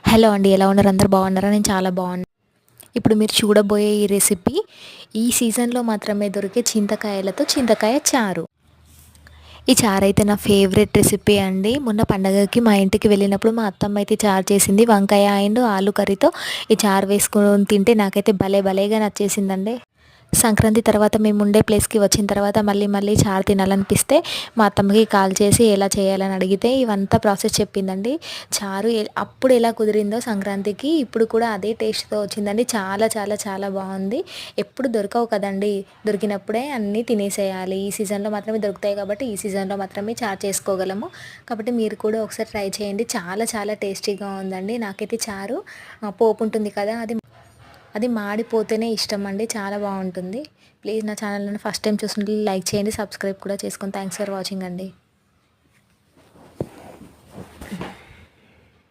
Hello అండి, ఎలా ఉన్నారు? అందరూ బాగున్నారా? నేను చాలా బాగున్నాను. ఇప్పుడు మీరు చూడబోయే ఈ రెసిపీ ఈ సీజన్లో మాత్రమే దొరికే చింతకాయలతో చింతకాయ చారు. ఈ చారు అయితే నా ఫేవరెట్ రెసిపీ అండి. మొన్న పండగకి మా ఇంటికి వెళ్ళినప్పుడు మా అత్తమ్మ అయితే చారు చేసింది. వంకాయ అండ్ ఆలు కర్రీతో ఈ చారు వేసుకొని తింటే నాకైతే భలేగా నచ్చేసిందండి. సంక్రాంతి తర్వాత మేము ఉండే ప్లేస్కి వచ్చిన తర్వాత మళ్ళీ మళ్ళీ చారు తినాలనిపిస్తే మా అత్తమ్మకి కాల్ చేసి ఎలా చేయాలని అడిగితే ఇవంతా ప్రాసెస్ చెప్పిందండి. చారు అప్పుడు ఎలా కుదిరిందో సంక్రాంతికి ఇప్పుడు కూడా అదే టేస్ట్తో వచ్చిందండి. చాలా బాగుంది. ఎప్పుడు దొరకవు కదండి, దొరికినప్పుడే అన్నీ తినేసేయాలి. ఈ సీజన్లో మాత్రమే దొరుకుతాయి కాబట్టి ఈ సీజన్లో మాత్రమే చారు చేసుకోగలము. కాబట్టి మీరు కూడా ఒకసారి ట్రై చేయండి. చాలా టేస్టీగా ఉందండి. నాకైతే చారు పోపు ఉంటుంది కదా, అది మాడిపోతేనే ఇష్టం అండి. చాలా బాగుంటుంది. ప్లీజ్ నా ఛానల్ని ఫస్ట్ టైం చూసినట్లయితే లైక్ చేయండి, సబ్స్క్రైబ్ కూడా చేసుకోండి. థ్యాంక్స్ ఫర్ వాచింగ్ అండి.